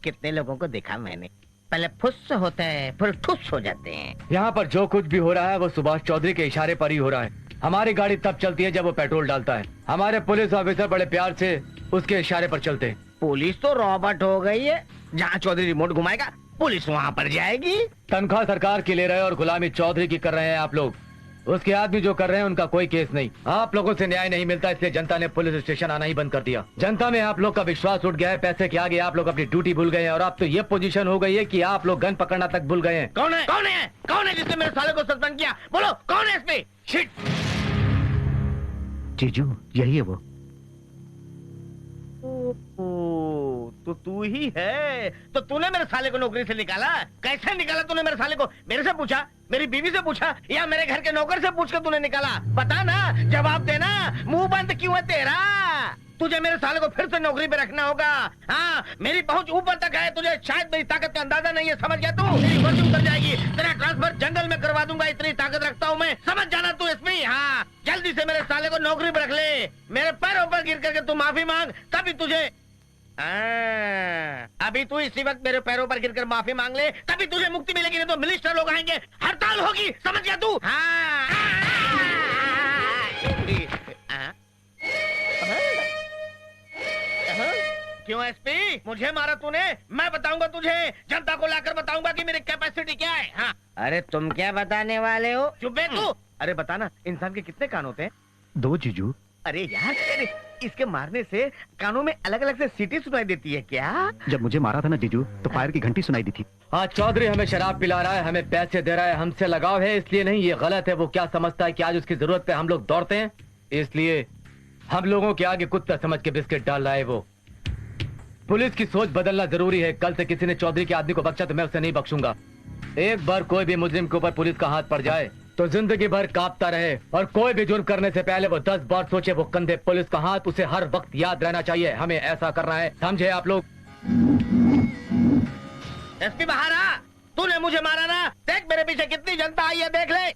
कितने लोगों को देखा मैंने, पहले फुस होते हैं फिर ठुस हो जाते हैं। यहाँ पर जो कुछ भी हो रहा है वो सुभाष चौधरी के इशारे पर ही हो रहा है। हमारी गाड़ी तब चलती है जब वो पेट्रोल डालता है। हमारे पुलिस ऑफिसर बड़े प्यार से उसके इशारे पर चलते हैं। पुलिस तो रॉबर्ट हो गई है, जहाँ चौधरी रिमोट घुमाएगा पुलिस वहाँ पर जाएगी। तनख्वाह सरकार की ले रहे हैं और गुलामी चौधरी की कर रहे हैं आप लोग। उसके आदमी जो कर रहे हैं उनका कोई केस नहीं। आप लोगों से न्याय नहीं मिलता, इसलिए जनता ने पुलिस स्टेशन आना ही बंद कर दिया। जनता में आप लोग का विश्वास उठ गया है। पैसे के आगे आप लोग अपनी ड्यूटी भूल गए हैं और अब तो ये पोजीशन हो गई है कि आप लोग गन पकड़ना तक भूल गए हैं। कौन है कौन है कौन है जिसने मेरे साले को सस्पेंड किया? बोलो कौन है इसमें? शिट! जीजू यही है वो। तो तू ही है। तो तूने मेरे साले को नौकरी से निकाला? कैसे निकाला तूने मेरे साले को? मेरे से पूछा, मेरी बीवी से पूछा, या मेरे घर के नौकर से पूछ कर तूने निकाला? बता ना, जवाब देना। मुंह बंद क्यों है तेरा? तुझे मेरे साले को फिर से नौकरी पे रखना होगा। हाँ, मेरी पहुंच ऊपर तक है, तुझे शायद मेरी ताकत का अंदाजा नहीं है, समझ गया तू? मेरी वर्दी उतर जाएगी, तेरा ट्रांसफर जंगल में करवा दूंगा, इतनी ताकत रखता हूँ मैं, समझ जाना तू इसमें। हाँ, जल्दी से मेरे साले को नौकरी पे रख ले। मेरे पैरों पर गिर करके तू माफी मांग, तभी तुझे अभी तू इसी वक्त मेरे पैरों पर गिरकर माफी मांग ले, तभी तुझे मुक्ति मिलेगी, नहीं तो मिनिस्टर लोग आएंगे, हड़ताल होगी, समझ गया तू? क्यों एसपी, मुझे मारा तूने? मैं बताऊंगा तुझे, जनता को लाकर बताऊंगा कि मेरी कैपेसिटी क्या है। हाँ। अरे तुम क्या बताने वाले हो? चुप है तू। अरे बताना, इंसान के कितने कान होते हैं? 2 जीजू। अरे यार, अरे इसके मारने से कानों में अलग अलग से सीटी सुनाई देती है क्या? जब मुझे मारा था ना जीजू, तो फायर की घंटी सुनाई दी थी। हाँ, चौधरी हमें शराब पिला रहा है, हमें पैसे दे रहा है, हमसे लगाव है, इसलिए नहीं, ये गलत है। वो क्या समझता है कि आज उसकी जरूरत पे हम लोग दौड़ते हैं, इसलिए हम लोगों के आगे कुत्ता समझ के बिस्किट डाल रहा है वो। पुलिस की सोच बदलना जरूरी है। कल से किसी ने चौधरी के आदमी को बख्शा तो मैं उसे नहीं बख्शूंगा। एक बार कोई भी मुजरिम के ऊपर पुलिस का हाथ पड़ जाए तो जिंदगी भर कांपता रहे, और कोई भी जुर्म करने से पहले वो 10 बार सोचे। वो कंधे पुलिस का हाथ उसे हर वक्त याद रहना चाहिए। हमें ऐसा करना है, समझे आप लोग? एसपी बाहर आ, तूने मुझे मारा ना, देख मेरे पीछे कितनी जनता आई है, देख ले।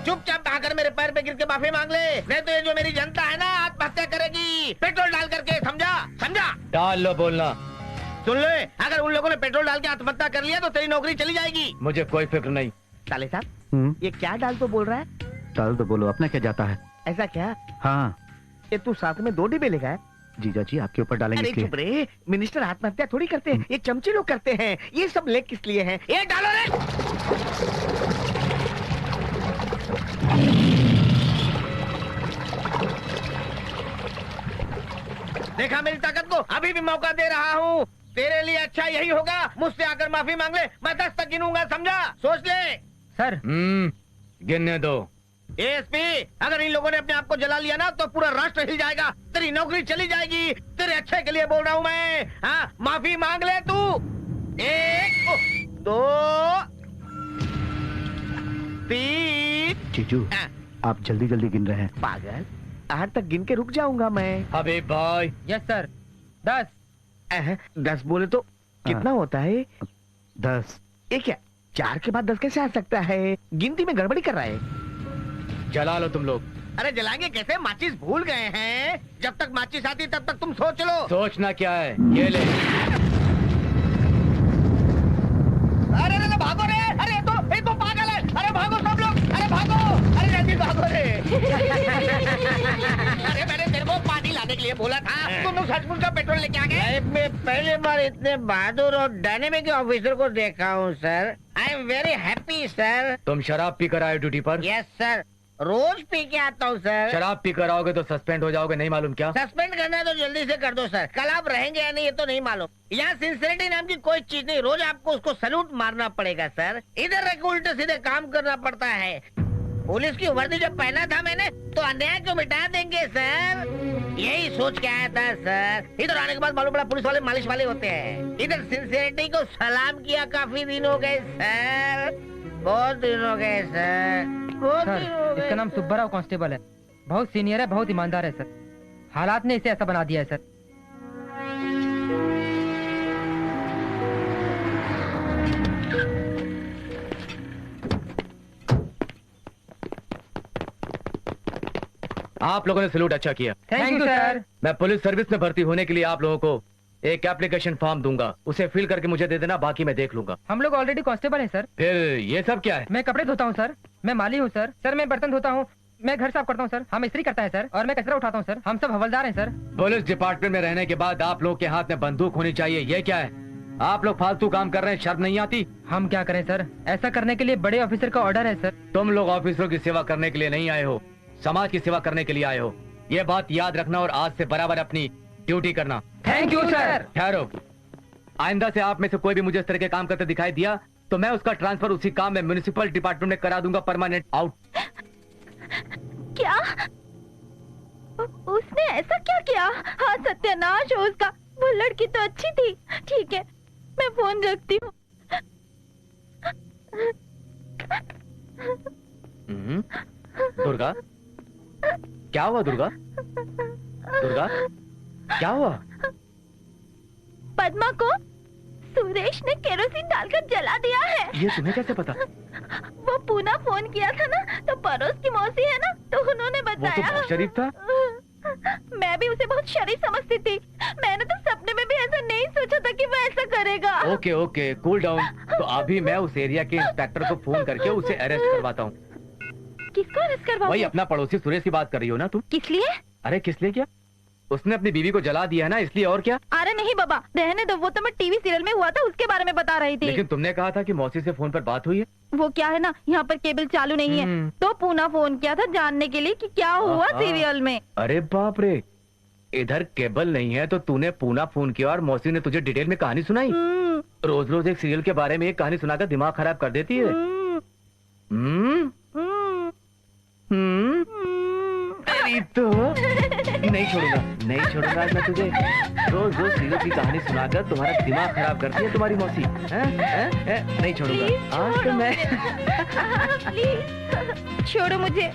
चुपचाप आकर मेरे पैर पे गिर के माफी मांग ले, नहीं तो ये जो मेरी जनता है ना, आत्महत्या करेगी पेट्रोल डाल करके, समझा? समझा? डाल लो बोलना। सुन ले, अगर उन लोगों ने पेट्रोल डाल के आत्महत्या कर लिया तो तेरी नौकरी चली जाएगी। मुझे कोई फिक्र नहीं। साले साहब, ये क्या डाल तो बोल रहा है? डाल तो बोलो, अपना क्या जाता है? ऐसा क्या? हाँ। ये तू साथ में 2 डिब्बे लेगा है? जीजा जी आपके ऊपर डालेंगे। अरे चुप रे, मिनिस्टर आत्महत्या थोड़ी करते हैं, ये चमचे लोग करते हैं। ये सब लेग किस लिए हैं? ये डालो रे। देखा मेरी ताकत को? अभी भी मौका दे रहा हूँ, तेरे लिए अच्छा यही होगा, मुझसे आकर माफी मांग ले, मैं 10 तक गिनूंगा, समझा? सोच ले। सर। गिनने दो। एसपी, अगर इन लोगों ने अपने आप को जला लिया ना तो पूरा राष्ट्र हिल जाएगा, तेरी नौकरी चली जाएगी। तेरे अच्छे के लिए बोल रहा हूँ मैं। हाँ, माफी मांग ले तू। 1 2 3। जीजू आप जल्दी जल्दी गिन रहे हैं। पागल, 8 तक गिन के रुक जाऊंगा मैं। अबे भाई। Yes sir. 10। 10 बोले तो कितना होता है? 10। ये क्या, 4 के बाद 10 कैसे आ सकता है? गिनती में गड़बड़ी कर रहा है। जला लो तुम लोग। अरे जलाएंगे कैसे? माचिस भूल गए हैं? जब तक माचिस आती तब तक तुम सोच लो। सोचना क्या है, ये ले। अरे अरे भागो रे! अरे ये तो पागल है! अरे भागो सब लोग! अरे भागो! अरे रणजीत भागो रे! अरे मैंने तेरे को पानी लाने के लिए बोला था, तुम लोग सचमुच का पेट्रोल लेके आ गए? लाइफ में पहली बार इतने बहादुर और डायनेमिक ऑफिसर को देखा हूँ sir. I am very happy sir. तुम शराब पी कर आए ड्यूटी पर? यस सर, रोज पी के आता हूँ सर। शराब पी कर आओगे तो सस्पेंड हो जाओगे, नहीं मालूम क्या? सस्पेंड करना है तो जल्दी से कर दो सर, कल आप रहेंगे या नहीं ये तो नहीं मालूम। यहाँ सिंसियरिटी नाम की कोई चीज नहीं, रोज आपको उसको सैल्यूट मारना पड़ेगा सर। इधर रख उल्टे सीधे काम करना पड़ता है। पुलिस की वर्दी जब पहना था मैंने तो अन्याय को मिटा देंगे सर, यही सोच के आया था सर। इधर आने के बाद मालूम पड़ा पुलिस वाले मालिश वाले होते हैं। इधर सिंसियरिटी को सलाम किया काफी दिन हो गए सर, बहुत दिन हो गए सर, बहुत दिन हो गए। इसका नाम सुब्बाराव कांस्टेबल है, बहुत सीनियर है, बहुत ईमानदार है सर। हालात ने इसे ऐसा बना दिया है सर। आप लोगों ने सैल्यूट अच्छा किया। Thank you sir. मैं पुलिस सर्विस में भर्ती होने के लिए आप लोगों को एक एप्लीकेशन फॉर्म दूंगा, उसे फिल करके मुझे दे देना, बाकी मैं देख लूंगा। हम लोग ऑलरेडी कांस्टेबल हैं सर। फिर ये सब क्या है? मैं कपड़े धोता हूँ सर, मैं माली हूँ सर। सर मैं बर्तन धोता हूँ, मैं घर साफ करता हूँ सर, हम इस्त्री करता है सर, और मैं कचरा उठाता हूँ सर। हम सब हवलदार हैं सर। पुलिस डिपार्टमेंट में रहने के बाद आप लोग के हाथ में बंदूक होनी चाहिए, ये क्या है? आप लोग फालतू काम कर रहे हैं, शर्म नहीं आती? हम क्या करें सर, ऐसा करने के लिए बड़े ऑफिसर का ऑर्डर है सर। तुम लोग ऑफिसरों की सेवा करने के लिए नहीं आए हो, समाज की सेवा करने के लिए आए हो। ये बात याद रखना और आज से बराबर अपनी ड्यूटी करना। Thank you sir. ठहरो, आइंदा से आप में से कोई भी मुझे इस तरह के काम करते दिखाई दिया तो मैं उसका ट्रांसफर उसी काम में म्युनिसिपल डिपार्टमेंट में करा दूंगा, परमानेंट आउट। क्या उसने ऐसा क्या किया? हाँ सत्यानाश हो उसका, वो लड़की तो अच्छी थी। ठीक है, मैं फोन रखती हूँ। दुर्गा, क्या हुआ दुर्गा? दुर्गा, क्या हुआ? पद्मा को सुरेश ने केरोसिन डालकर जला दिया है। ये तुम्हें कैसे पता? वो पूना फोन किया था ना, तो पड़ोस की मौसी है ना, तो उन्होंने वो तो बताया। बहुत शरीफ था। मैं भी उसे बहुत शरीफ समझती थी। मैंने तो सपने में भी ऐसा नहीं सोचा था कि वो ऐसा करेगा। Okay okay, cool down. तो अभी मैं उस एरिया के इंस्पेक्टर को फोन करके उसे अरेस्ट करवाता हूँ। किसको अरेस्ट वही करवाओगे? अपना पड़ोसी सुरेश की बात कर रही हो ना तुम? किस लिए? अरे किस लिए क्या? उसने अपनी बीवी को जला दिया है ना, इसलिए। और क्या? अरे नहीं बाबा, रहने दो। वो तो मैं टीवी सीरियल में हुआ था उसके बारे में बता रही थी। लेकिन तुमने कहा था कि मौसी से फोन पर बात हुई है। वो क्या है ना, यहाँ पर केबल चालू नहीं है, तो पूना फोन किया था जानने के लिए कि क्या हुआ आहा। सीरियल में। अरे बाप रे, इधर केबल नहीं है तो तूने पूना फोन किया और मौसी ने तुझे डिटेल में कहानी सुनाई। रोज रोज एक सीरियल के बारे में एक कहानी सुनाकर दिमाग खराब कर देती है। तेरी तो नहीं छोड़ूंगा, नहीं छोड़ूंगा आज मैं तुझे। रोज रोज सीरियल की कहानी सुनाकर तुम्हारा दिमाग खराब करती है तुम्हारी मौसी। नहीं छोड़ूंगा आज तो मैं। प्लीज छोड़ो मुझे।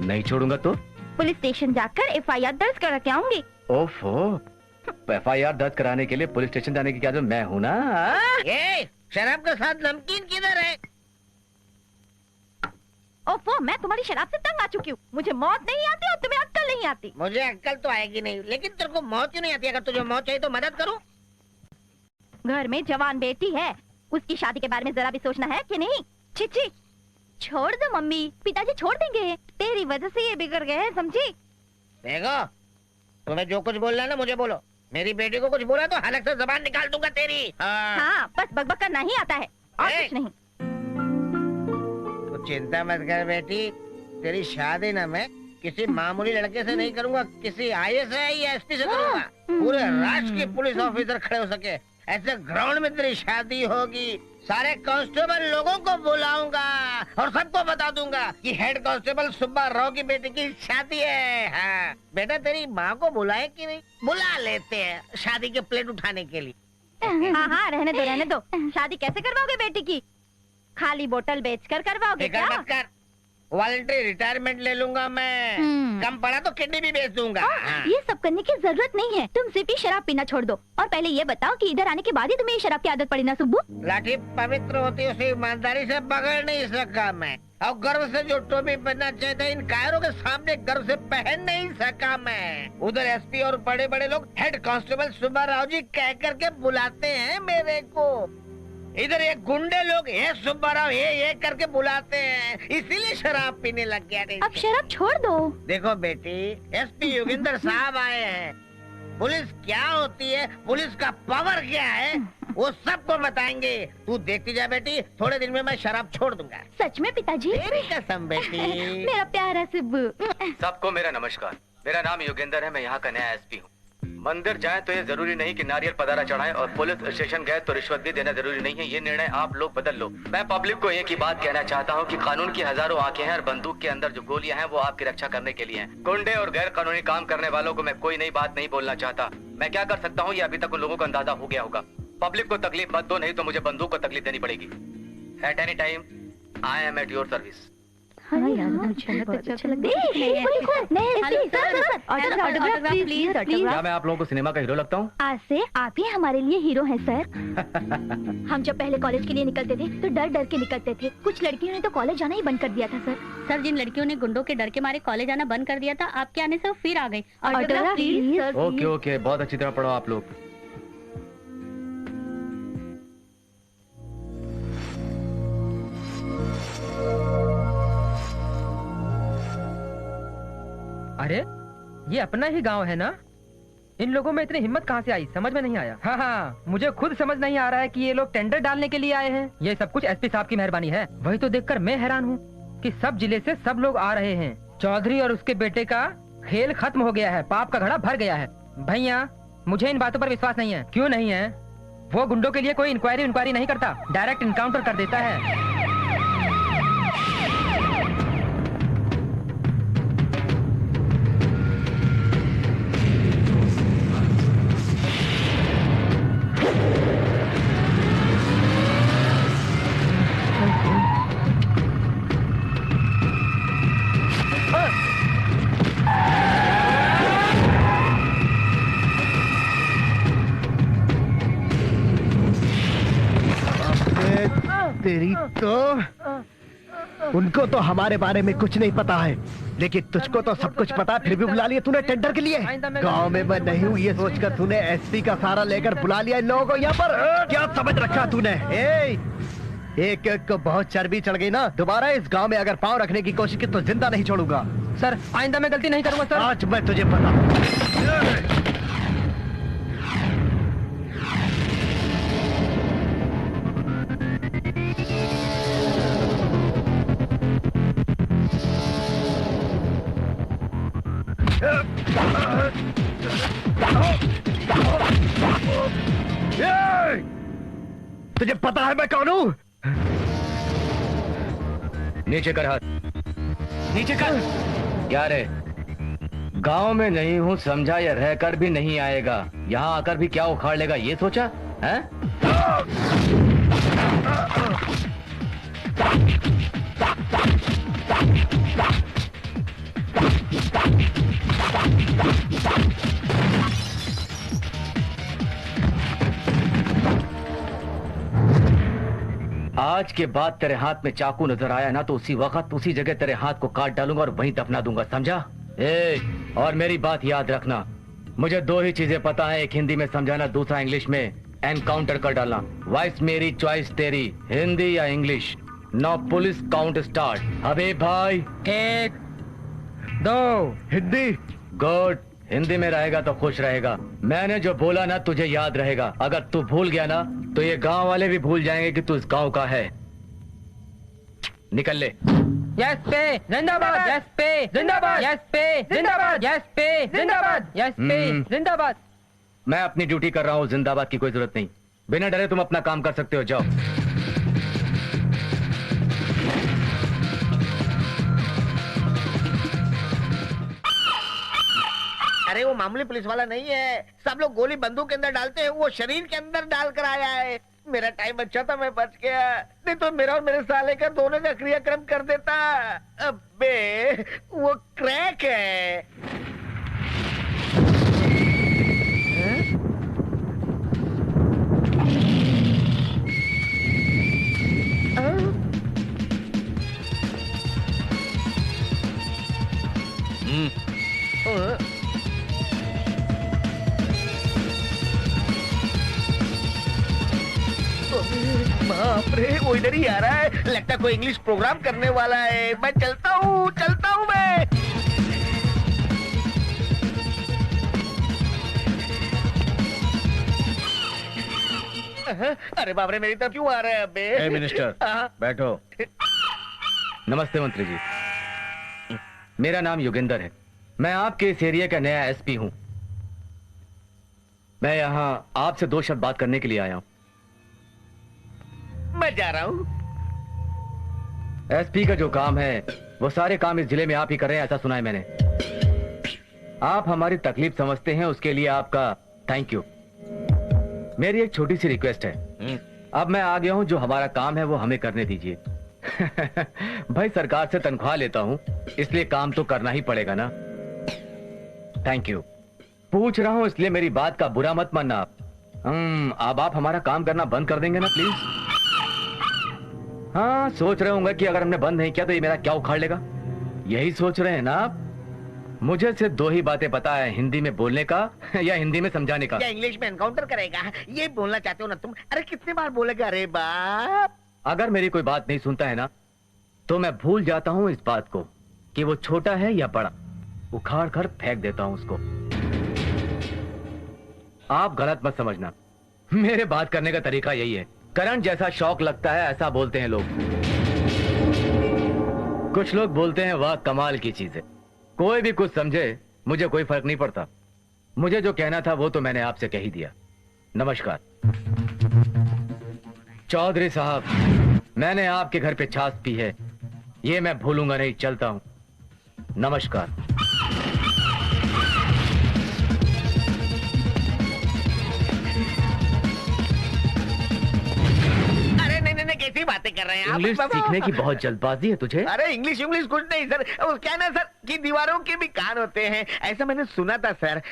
नहीं छोड़ूंगा तो पुलिस स्टेशन जाकर FIR दर्ज करा के आऊंगी। ओफो, FIR दर्ज कराने के लिए पुलिस स्टेशन जाने की क्या जरूरत? मैं हूँ ना। ये शराब के साथ नमकीन किधर है? ओफो, मैं तुम्हारी शराब से तंग आ चुकी हूँ। मुझे मौत नहीं आती और तुम्हें अक्ल नहीं आती। मुझे अक्ल तो आएगी नहीं, लेकिन तेरे को मौत क्यों नहीं आती? अगर तुझे मौत चाहिए तो मदद करूं। घर में जवान बेटी है, उसकी शादी के बारे में जरा भी सोचना है कि नहीं? छी, छोड़ दो मम्मी, पिताजी छोड़ देंगे। तेरी वजह से ये बिगड़ गए हैं, समझी? देखो, तुम्हें जो कुछ बोलना है ना मुझे बोलो। मेरी बेटी को कुछ बोला तो हलक से जबान निकाल दूंगा तेरी। हाँ, बस बकबक करना ही आता है और कुछ नहीं। तो चिंता मत कर बेटी, तेरी शादी ना मैं किसी मामूली लड़के से नहीं करूंगा, किसी ISI या SP से करूंगा। पूरे राष्ट्र के पुलिस ऑफिसर खड़े हो सके ऐसे ग्राउंड में तेरी शादी होगी। सारे कांस्टेबल लोगों को बुलाऊंगा और सबको बता दूंगा कि हेड कांस्टेबल सुब्बा राव की बेटी की शादी है। हाँ बेटा, तेरी माँ को बुलाए कि नहीं? बुला लेते हैं शादी के प्लेट उठाने के लिए। हाँ, रहने दो। शादी कैसे करवाओगे बेटी की? खाली बोतल बेचकर करवाओगे क्या? मत कर, वॉलंटरी रिटायरमेंट ले लूंगा मैं। कम पड़ा तो किडनी भी बेच दूंगा। हाँ। ये सब करने की जरूरत नहीं है। तुम सिर्फ ही शराब पीना छोड़ दो। और पहले ये बताओ कि इधर आने के बाद ही तुम्हें ये शराब की आदत पड़ी ना सुब्बू? लाठी पवित्र होती है, उसे ईमानदारी से पकड़ नहीं सका मैं। और गर्व से जो टोपी पहनना चाहिए था, इन कायरों के सामने गर्व से पहन नहीं सका मैं। उधर SP और बड़े बड़े लोग हेड कांस्टेबल सुब्बा राव जी कह करके बुलाते हैं मेरे को। इधर ये गुंडे लोग ये सुब्बा राव ये करके बुलाते हैं, इसीलिए शराब पीने लग गया। अब शराब छोड़ दो। देखो बेटी, SP योगेंद्र साहब आए हैं। पुलिस क्या होती है, पुलिस का पावर क्या है, वो सबको बताएंगे। तू देखती जा बेटी, थोड़े दिन में मैं शराब छोड़ दूंगा। सच में पिताजी? तेरी कसम बेटी। मेरा प्यारा सुब्बू। सबको मेरा नमस्कार। मेरा नाम योगेंद्र है, मैं यहाँ का नया SP हूँ। मंदिर जाएं तो ये जरूरी नहीं कि नारियल पधारा चढ़ाएं, और पुलिस स्टेशन गए तो रिश्वत भी देना जरूरी नहीं है। ये निर्णय आप लोग बदल लो। मैं पब्लिक को एक ही बात कहना चाहता हूँ कि कानून की हजारों आंखें हैं और बंदूक के अंदर जो गोलियां हैं वो आपकी रक्षा करने के लिए हैं। गुंडे और गैर कानूनी काम करने वालों को मैं कोई नई बात नहीं बोलना चाहता। मैं क्या कर सकता हूँ ये अभी तक उन लोगों को अंदाजा हो गया होगा। पब्लिक को तकलीफ मत दो, नहीं तो मुझे बंदूक को तकलीफ देनी पड़ेगी। At any time I am at your service. क्या मैं आप लोगों को सिनेमा का हीरो लगता हूँ? आज से आप ही हमारे लिए हीरो हैं सर। हम जब पहले कॉलेज के लिए निकलते थे तो डर डर के निकलते थे। कुछ लड़कियों ने तो कॉलेज जाना ही बंद कर दिया था सर। सर, जिन लड़कियों ने गुंडों के डर के मारे कॉलेज आना बंद कर दिया था, आपके आने से वो फिर आ गई। Autograph please sir. Okay okay, बहुत अच्छी तरह पढ़ो आप लोग। अरे ये अपना ही गांव है ना? इन लोगों में इतनी हिम्मत कहाँ से आई, समझ में नहीं आया। हाँ हाँ, मुझे खुद समझ नहीं आ रहा है कि ये लोग टेंडर डालने के लिए आए हैं। ये सब कुछ एसपी साहब की मेहरबानी है। वही तो देखकर मैं हैरान हूँ कि सब जिले से सब लोग आ रहे हैं। चौधरी और उसके बेटे का खेल खत्म हो गया है, पाप का घड़ा भर गया है। भैया मुझे इन बातों पर विश्वास नहीं है। क्यों नहीं है? वो गुंडों के लिए कोई इंक्वायरी नहीं करता, डायरेक्ट इनकाउंटर कर देता है। तेरी तो उनको तो हमारे बारे में कुछ नहीं पता है, लेकिन तुझको तो सब कुछ पता है, फिर भी बुला लिया तूने टेंडर के लिए। गांव में मैं नहीं हूँ ये सोचकर तूने एसपी का सहारा लेकर बुला लिया इन लोगों को यहाँ पर। क्या समझ रखा तूने? एक एक को बहुत चर्बी चढ़ गई ना, दोबारा इस गांव में अगर पांव रखने की कोशिश की तो जिंदा नहीं छोड़ूंगा। सर आइंदा मैं गलती नहीं करूंगा सर। आज मैं तुझे पता। तुझे पता है मैं कौन हूँ? नीचे कर हाथ, नीचे कर। क्या रे, गांव में नहीं हूँ समझा या रहकर भी नहीं आएगा, यहाँ आकर भी क्या उखाड़ लेगा ये सोचा है? आज के बाद तेरे हाथ में चाकू नजर आया ना तो उसी वक्त उसी जगह तेरे हाथ को काट डालूंगा और वहीं दफना दूंगा, समझा? और मेरी बात याद रखना, मुझे दो ही चीजें पता है, एक हिंदी में समझाना, दूसरा इंग्लिश में एनकाउंटर कर डालना। वॉइस मेरी चॉइस तेरी, हिंदी या English. No police count start. अबे भाई 1 2 हिंदी। गुड, हिंदी में रहेगा तो खुश रहेगा। मैंने जो बोला ना तुझे याद रहेगा, अगर तू भूल गया ना तो ये गांव वाले भी भूल जाएंगे कि तू इस गांव का है। निकल ले। यस पे जिंदाबाद, यस पे जिंदाबाद, यस पे जिंदाबाद, यस पे जिंदाबाद, यस पे जिंदाबाद। मैं अपनी ड्यूटी कर रहा हूँ, जिंदाबाद की कोई जरूरत नहीं। बिना डरे तुम अपना काम कर सकते हो, जाओ। अरे वो मामूली पुलिस वाला नहीं है, सब लोग गोली बंदूक के अंदर डालते हैं, वो शरीर के अंदर डाल कर आया है। मेरा टाइम अच्छा था, मैं बच गया, नहीं तो मेरा और मेरे साले का दोनों का क्रियाक्रम कर देता। अबे वो क्रैक है। बाप रे, वो इधर ही आ रहा है, लगता है कोई इंग्लिश प्रोग्राम करने वाला है। मैं चलता हूँ मैं। अरे बाप रे, मेरी तरफ क्यों आ रहा है अबे? मिनिस्टर बैठो। नमस्ते मंत्री जी, मेरा नाम योगेंद्र है, मैं आपके इस एरिया का नया एसपी हूँ। मैं यहाँ आपसे 2 शब्द बात करने के लिए आया हूँ। मैं जा रहा हूँ। एसपी का जो काम है वो सारे काम इस जिले में आप ही कर रहे हैं, ऐसा सुना है मैंने। आप हमारी तकलीफ समझते हैं, उसके लिए आपका थैंक यू। मेरी एक छोटी सी रिक्वेस्ट है, अब मैं आ गया हूं, जो हमारा काम है वो हमें करने दीजिए। भाई सरकार से तनख्वाह लेता हूं, इसलिए काम तो करना ही पड़ेगा ना। Thank you. पूछ रहा हूं इसलिए मेरी बात का बुरा मत मानना आप। अब आप हमारा काम करना बंद कर देंगे ना प्लीज? हाँ, सोच रहे होंगे कि अगर हमने बंद नहीं किया तो ये मेरा क्या उखाड़ लेगा, यही सोच रहे हैं ना आप? मुझे सिर्फ 2 ही बातें पता है, हिंदी में बोलने का या हिंदी में समझाने का। या इंग्लिश में एनकाउंटर करेगा, ये बोलना चाहते हो ना तुम? अरे कितनी बार बोलेगा? अरे बाप, अगर मेरी कोई बात नहीं सुनता है ना तो मैं भूल जाता हूँ इस बात को कि वो छोटा है या बड़ा। उखाड़ कर फेंक देता हूं उसको। आप गलत मत समझना, मेरे बात करने का तरीका यही है। करंट जैसा शौक लगता है ऐसा बोलते हैं लोग। कुछ लोग बोलते हैं वाह कमाल की चीज है। कोई भी कुछ समझे, मुझे कोई फर्क नहीं पड़ता। मुझे जो कहना था वो तो मैंने आपसे कह ही दिया। नमस्कार। चौधरी साहब, मैंने आपके घर पे छाछ पी है, ये मैं भूलूंगा नहीं। चलता हूं। नमस्कार। अरे नहीं नहीं नहीं, कैसी बातें कर रहे हैं आप? इंग्लिश सीखने की बहुत जल्दबाजी है तुझे। अरे इंग्लिश इंग्लिश कुछ नहीं सर, वो क्या ना सर कि दीवारों के भी कान होते हैं, ऐसा मैंने सुना था सर।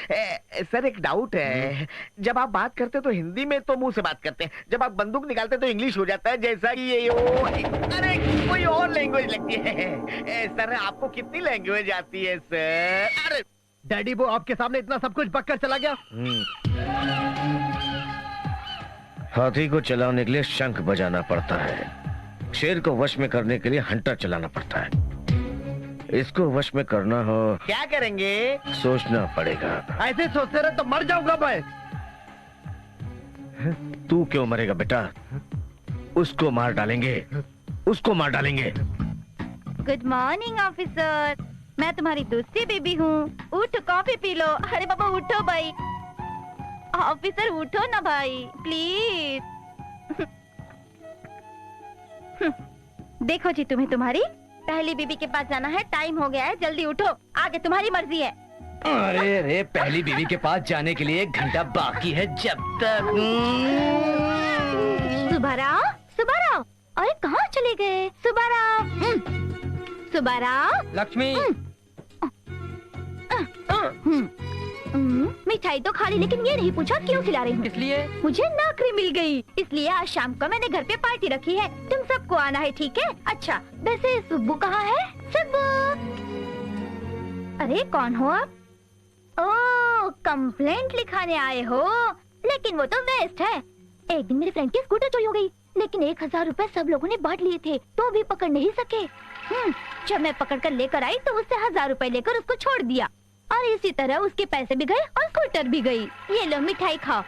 सर एक डाउट है, जब आप बात करते तो हिंदी में तो मुंह से बात करते हैं, जब आप बंदूक निकालते तो इंग्लिश हो जाता है, जैसा कि ये अरे कोई और लैंग्वेज लगती है। सर आपको कितनी लैंग्वेज आती है सर? अरे डैडी वो आपके सामने इतना सब कुछ बककर चला गया। हाथी को चलाने के लिए शंख बजाना पड़ता है, शेर को वश में करने के लिए हंटर चलाना पड़ता है। इसको वश में करना हो क्या करेंगे? सोचना पड़ेगा। ऐसे सोचते रहे तो मर जाऊंगा मैं। तू क्यों मरेगा बेटा? उसको मार डालेंगे, उसको मार डालेंगे। गुड मॉर्निंग ऑफिसर, मैं तुम्हारी दूसरी बेबी हूँ। उठो कॉफी पी लो। अरे बाबा उठो भाई। ऑफिसर उठो ना भाई प्लीज। देखो जी, तुम्हें तुम्हारी पहली बीबी के पास जाना है, टाइम हो गया है, जल्दी उठो, आगे तुम्हारी मर्जी है। अरे रे, पहली बीवी के पास जाने के लिए 1 घंटा बाकी है। जब तक सुब्बाराव, सुब्बाराव, अरे कहाँ चले गए सुब्बाराव? सुब्बाराव, लक्ष्मी, मिठाई तो खा ली, लेकिन ये नहीं पूछा क्यों खिला रही हूँ? इसलिए मुझे नौकरी मिल गई, इसलिए आज शाम को मैंने घर पे पार्टी रखी है, तुम सबको आना है, ठीक है? अच्छा, वैसे सुब्बू कहाँ है? सुब्बू, अरे कौन हो आप? ओह, कंप्लेंट लिखाने आए हो, लेकिन वो तो वेस्ट है। एक दिन मेरे फ्रेंड की स्कूटर चोरी हो गई, लेकिन 1000 रुपए सब लोगों ने बांट लिए थे, तो भी पकड़ नहीं सके। जब मैं पकड़ कर लेकर आई तो उससे 1000 रुपए लेकर उसको छोड़ दिया, और इसी तरह उसके पैसे भी गए और स्कूटर भी गई। ये लो मिठाई खाओ।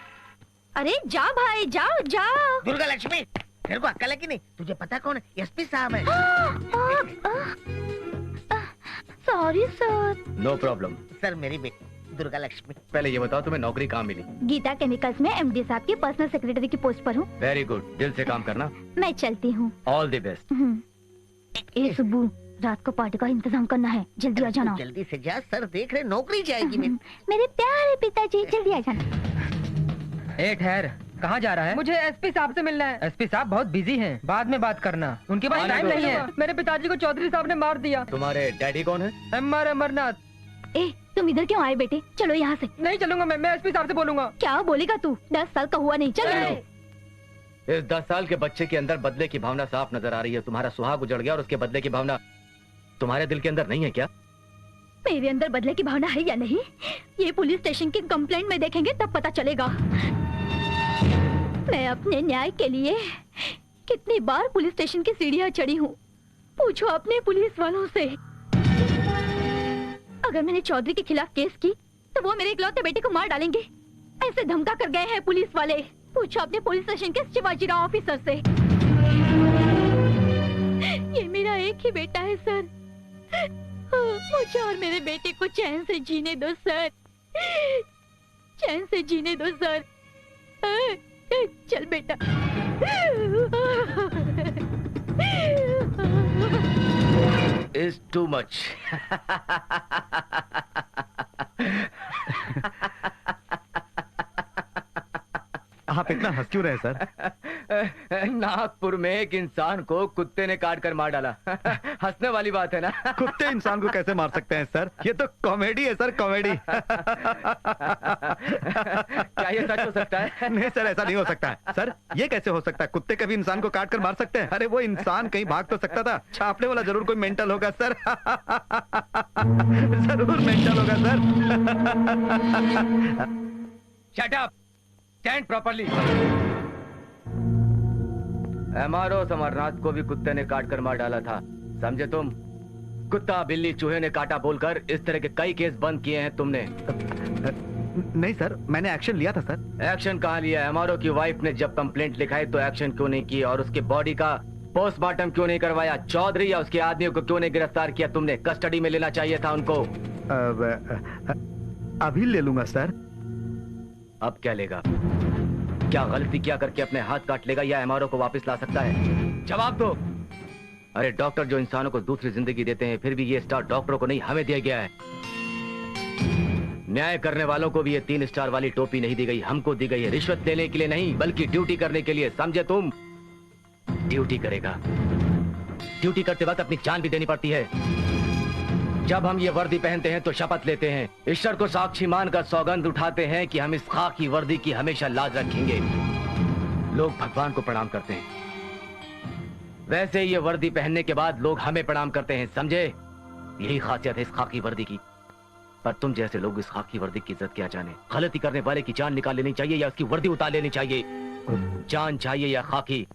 अरे जाओ भाई, जाओ जाओ। दुर्गा लक्ष्मी, तेरे को अक्ल है कि नहीं? तुझे पता कौन है? एसपी साहब है। Sorry sir. No problem. Sir मेरी बेटी दुर्गा लक्ष्मी। पहले ये बताओ तुम्हें नौकरी कहाँ मिली? गीता केमिकल्स में एमडी साहब की पर्सनल सेक्रेटरी की पोस्ट पर हूँ। वेरी गुड, दिल से काम करना। मैं चलती हूँ। All the best. ए सुब्बू, रात को पार्टी का इंतजाम करना है, जल्दी आ जाना। जल्दी से जा, सर देख रहे नौकरी जाएगी मेरी। मेरे प्यारे पिताजी, जल्दी आ जाना। ए ठहर, कहाँ जा रहा है? मुझे एसपी साहब से मिलना है। एसपी साहब बहुत बिजी हैं, बाद में बात करना, उनके पास टाइम नहीं है। मेरे पिताजी को चौधरी साहब ने मार दिया। तुम्हारे डैडी कौन है? एमआर अमरनाथ। ए, तुम इधर क्यों आए बेटे? चलो यहाँ से। नहीं चलूंगा मैं एसपी साहब से बोलूंगा। क्या बोलेगा तू? 10 साल का हुआ नहीं, चल यहाँ से। इस 10 साल के बच्चे के अंदर बदले की भावना साफ नजर आ रही है। तुम्हारा सुहाग उजड़ गया और उसके बदले की भावना तुम्हारे दिल के अंदर नहीं है क्या? मेरे अंदर बदले की भावना है या नहीं, ये पुलिस स्टेशन की कंप्लेंट में देखेंगे तब पता चलेगा। मैं अपने न्याय के लिए कितनी बार पुलिस स्टेशन की सीढ़ियां चढ़ी हूँ, पूछो अपने पुलिस वालों से। अगर मैंने चौधरी के खिलाफ केस की तो वो मेरे इकलौते बेटे को मार डालेंगे, ऐसे धमका कर गए हैं पुलिस वाले। पूछो अपने पुलिस स्टेशन के शिवाजीराव ऑफिसर से। ये मेरा एक ही बेटा है सर, मुझे और मेरे बेटे को चैन से जीने दो सर, चैन से जीने दो सर। चल बेटा। Is too much. आप इतना हंस क्यों रहे सर? नागपुर में एक इंसान को कुत्ते ने काट कर मार डाला। हंसने वाली बात है ना? कुत्ते इंसान को कैसे मार सकते हैं सर? ये तो कॉमेडी है सर, कॉमेडी। क्या ये सच हो सकता है? नहीं सर, ऐसा नहीं हो सकता है सर। ये कैसे हो सकता है? कुत्ते कभी इंसान को काट कर मार सकते हैं? अरे वो इंसान कहीं भाग तो सकता था। छापने वाला जरूर कोई मेंटल होगा सर। जरूर मेंटल होगा sir. Shut up! Stand properly. MRO Amarnath को भी कुत्ते ने काट कर मार डाला था, समझे तुम? कुत्ता बिल्ली चूहे ने काटा बोलकर इस तरह के कई केस बंद किए हैं तुमने। नहीं सर, मैंने एक्शन लिया था सर। एक्शन कहाँ लिया? एमआरओ की वाइफ ने जब कंप्लेंट लिखाई तो एक्शन क्यों नहीं की? और उसके बॉडी का पोस्टमार्टम क्यों नहीं करवाया? चौधरी या उसके आदमियों को क्यों नहीं गिरफ्तार किया तुमने? कस्टडी में लेना चाहिए था उनको। अभी ले लूंगा सर। अब क्या लेगा? क्या गलती क्या करके अपने हाथ काट लेगा या एमआरओ को वापस ला सकता है? जवाब दो। अरे डॉक्टर जो इंसानों को दूसरी जिंदगी देते हैं, फिर भी ये स्टार डॉक्टरों को नहीं हमें दिया गया है। न्याय करने वालों को भी ये 3 स्टार वाली टोपी नहीं दी गई, हमको दी गई है। रिश्वत देने के लिए नहीं, बल्कि ड्यूटी करने के लिए, समझे तुम? ड्यूटी करेगा। ड्यूटी करते वक्त अपनी जान भी देनी पड़ती है। जब हम ये वर्दी पहनते हैं तो शपथ लेते हैं, ईश्वर को साक्षी मानकर सौगंध उठाते हैं कि हम इस खाकी वर्दी की हमेशा लाज रखेंगे। लोग भगवान को प्रणाम करते हैं, वैसे ये वर्दी पहनने के बाद लोग हमें प्रणाम करते हैं, समझे? यही खासियत है इस खाकी वर्दी की। पर तुम जैसे लोग इस खाकी वर्दी की इज्जत क्या जाने। गलती करने वाले की जान निकाल लेनी चाहिए या उसकी वर्दी उतार लेनी चाहिए? जान चाहिए या खाकी?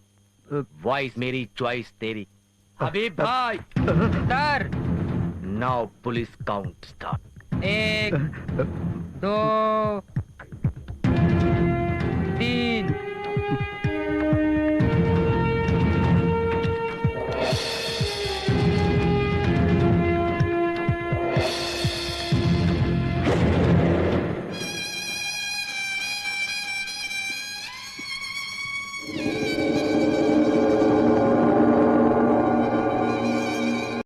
वॉइस मेरी, चॉइस तेरी। हबीब भाई। Sir. Now police count start. 1 2